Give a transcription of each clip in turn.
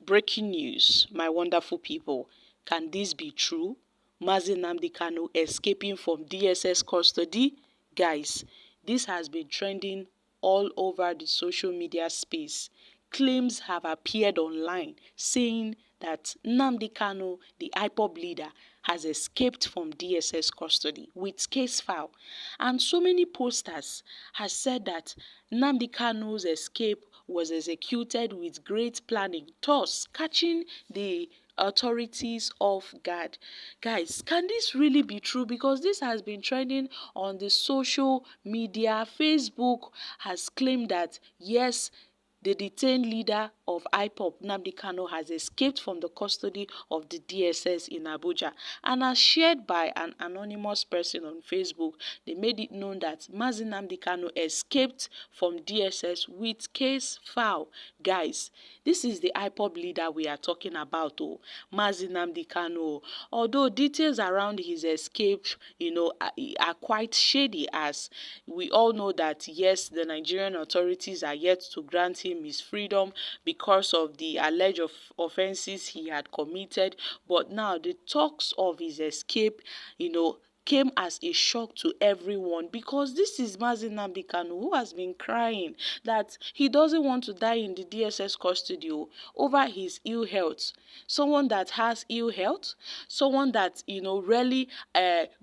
Breaking news, my wonderful people. Can this be true? Nnamdi Kanu escaping from DSS custody? Guys, this has been trending all over the social media space. Claims have appeared online saying that Nnamdi Kanu, the IPOB leader, has escaped from DSS custody with case file. And so many posters has said that Nnamdi Kanu's escape was executed with great planning, thus catching the authorities off guard. Guys, can this really be true? Because this has been trending on the social media. Facebook has claimed that yes, the detained leader of IPOB, Nnamdi Kanu, has escaped from the custody of the DSS in Abuja. And as shared by an anonymous person on Facebook, they made it known that Nnamdi Kanu escaped from DSS with case file. Guys, this is the IPOB leader we are talking about, Nnamdi Kanu. Although details around his escape, are quite shady, as we all know that yes, the Nigerian authorities are yet to grant him his freedom because of the alleged offenses he had committed. But now the talks of his escape, came as a shock to everyone, because this is Nnamdi Kanu who has been crying that he doesn't want to die in the DSS custody over his ill health. Someone that has ill health, someone that rarely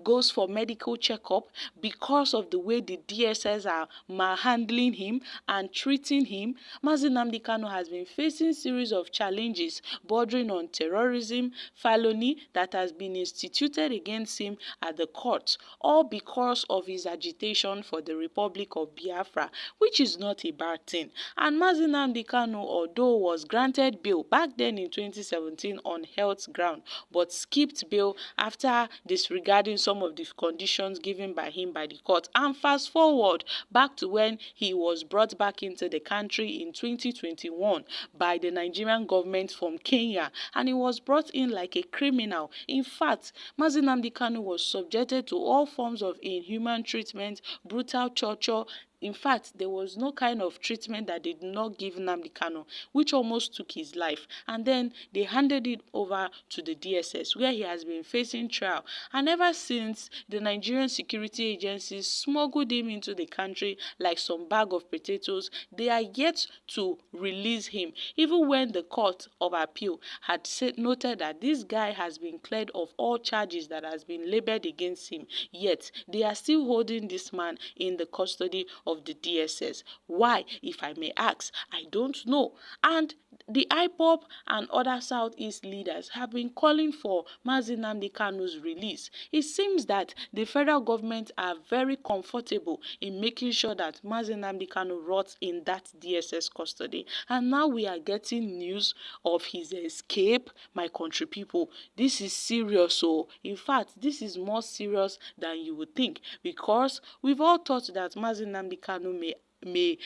goes for medical checkup because of the way the DSS are manhandling him and treating him. Nnamdi Kanu has been facing series of challenges bordering on terrorism, felony that has been instituted against him at the court, all because of his agitation for the Republic of Biafra, which is not a bad thing. And Nnamdi Kanu, although was granted bail back then in 2017 on health ground, but skipped bail after disregarding some of the conditions given by him by the court. And fast forward back to when he was brought back into the country in 2021 by the Nigerian government from Kenya, and he was brought in like a criminal. In fact, Nnamdi Kanu was subjected to all forms of inhuman treatment, brutal torture. In fact, there was no kind of treatment that they did not give Nnamdi Kanu, which almost took his life. And then they handed it over to the DSS, where he has been facing trial. And ever since, the Nigerian security agencies smuggled him into the country like some bag of potatoes, they are yet to release him. Even when the Court of Appeal had noted that this guy has been cleared of all charges that has been labeled against him, yet they are still holding this man in the custody of the DSS. Why, if I may ask? I don't know. And the IPOB and other Southeast leaders have been calling for Nnamdi Kanu's release. It seems that the federal government are very comfortable in making sure that Nnamdi Kanu rots in that DSS custody. And now we are getting news of his escape. My country people, this is serious. So, in fact, this is more serious than you would think, because we've all thought that Nnamdi Kanu may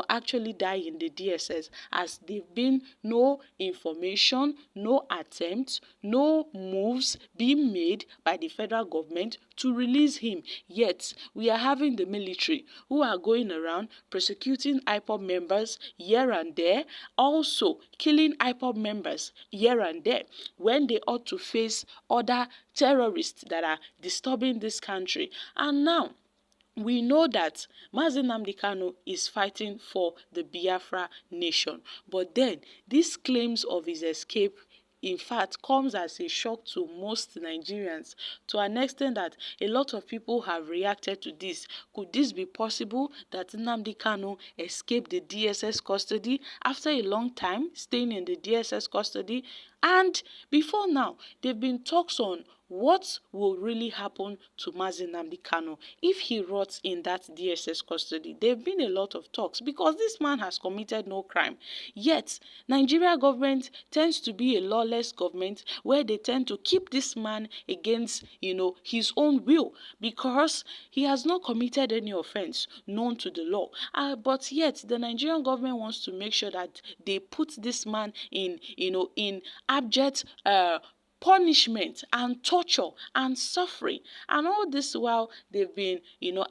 actually die in the DSS, as there've been no information, no attempts, no moves being made by the federal government to release him. Yet we are having the military who are going around prosecuting IPOB members here and there, also killing IPOB members here and there, when they ought to face other terrorists that are disturbing this country. And now we know that Nnamdi Kanu is fighting for the Biafra nation. But then, these claims of his escape, in fact, comes as a shock to most Nigerians, to an extent that a lot of people have reacted to this. Could this be possible, that Nnamdi Kanu escaped the DSS custody after a long time staying in the DSS custody? And before now, there have been talks on what will really happen to Nnamdi Kanu if he rots in that DSS custody. There have been a lot of talks, because this man has committed no crime. Yet, Nigeria government tends to be a lawless government, where they tend to keep this man against, his own will, because he has not committed any offense known to the law. But yet, the Nigerian government wants to make sure that they put this man in abject punishment and torture and suffering. And all this while they've been,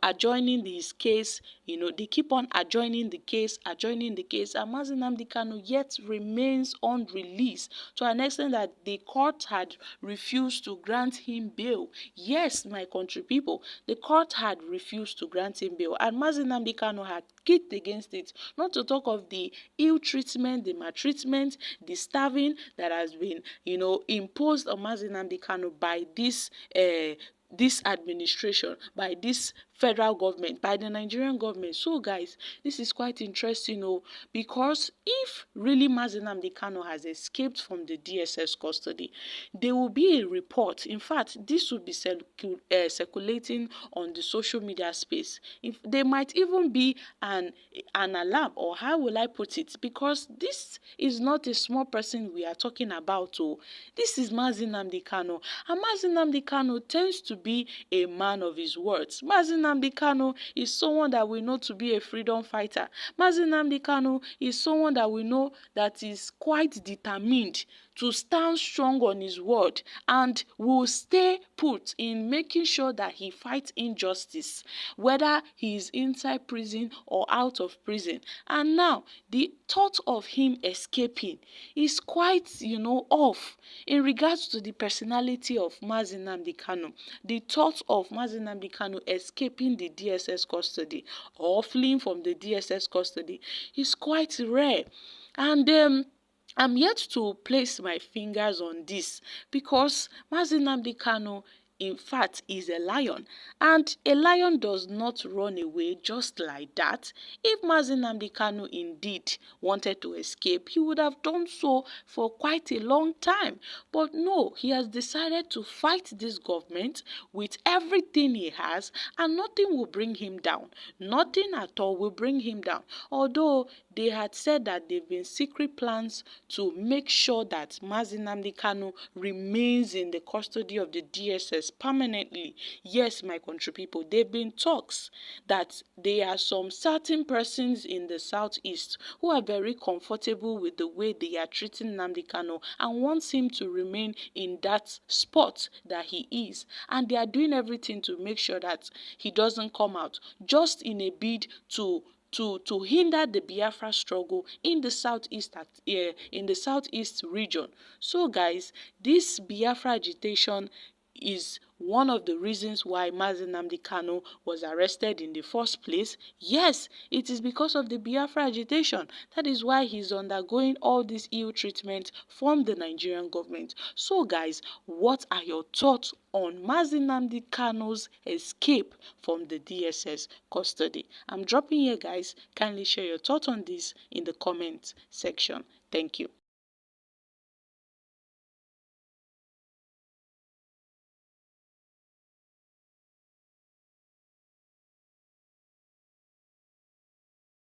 adjoining this case, they keep on adjoining the case, and Mazi Nnamdi Kanu yet remains unreleased, to an extent that the court had refused to grant him bail. Yes, my country people, the court had refused to grant him bail, and Mazi Nnamdi Kanu had kicked against it, not to talk of the ill treatment, the maltreatment, the starving that has been, imposed on Mazi Nnamdi Kanu by this administration, by this federal government, by the Nigerian government. So guys, this is quite interesting, because if really Mazi Nnamdi Kanu has escaped from the DSS custody, there will be a report. In fact, this will be circulating on the social media space. If there might even be an alarm, or how will I put it, because this is not a small person we are talking about. This is Mazi Nnamdi Kanu, and Mazi Nnamdi Kanu tends to be a man of his words. Mazi Nnamdi Kanu is someone that we know to be a freedom fighter. Mazi Nnamdi Kanu is someone that we know that is quite determined to stand strong on his word, and will stay put in making sure that he fights injustice, whether he is inside prison or out of prison. And now the thought of him escaping is quite, off in regards to the personality of Mazi Nnamdi Kanu. The thought of Mazi Nnamdi Kanu escaping the DSS custody, or fleeing from the DSS custody, is quite rare. And I'm yet to place my fingers on this, because Mazi Nnamdi Kanu, in fact, is a lion, and a lion does not run away just like that. If Mazi Nnamdi Kanu indeed wanted to escape, he would have done so for quite a long time. But no, he has decided to fight this government with everything he has, and nothing will bring him down. Nothing at all will bring him down. Although they had said that there have been secret plans to make sure that Mazi Nnamdi Kanu remains in the custody of the DSS permanently. Yes, my country people, there have been talks that there are some certain persons in the southeast who are very comfortable with the way they are treating Nnamdi Kanu, and wants him to remain in that spot that he is. And they are doing everything to make sure that he doesn't come out, just in a bid to hinder the Biafra struggle in the southeast region. So guys, this Biafra agitation is one of the reasons why Mazi Nnamdi Kanu was arrested in the first place. Yes, it is because of the Biafra agitation. That is why he's undergoing all this ill treatment from the Nigerian government. So guys, what are your thoughts on Mazi Nnamdi Kanu's escape from the DSS custody? I'm dropping here, guys. Kindly share your thoughts on this in the comment section. Thank you.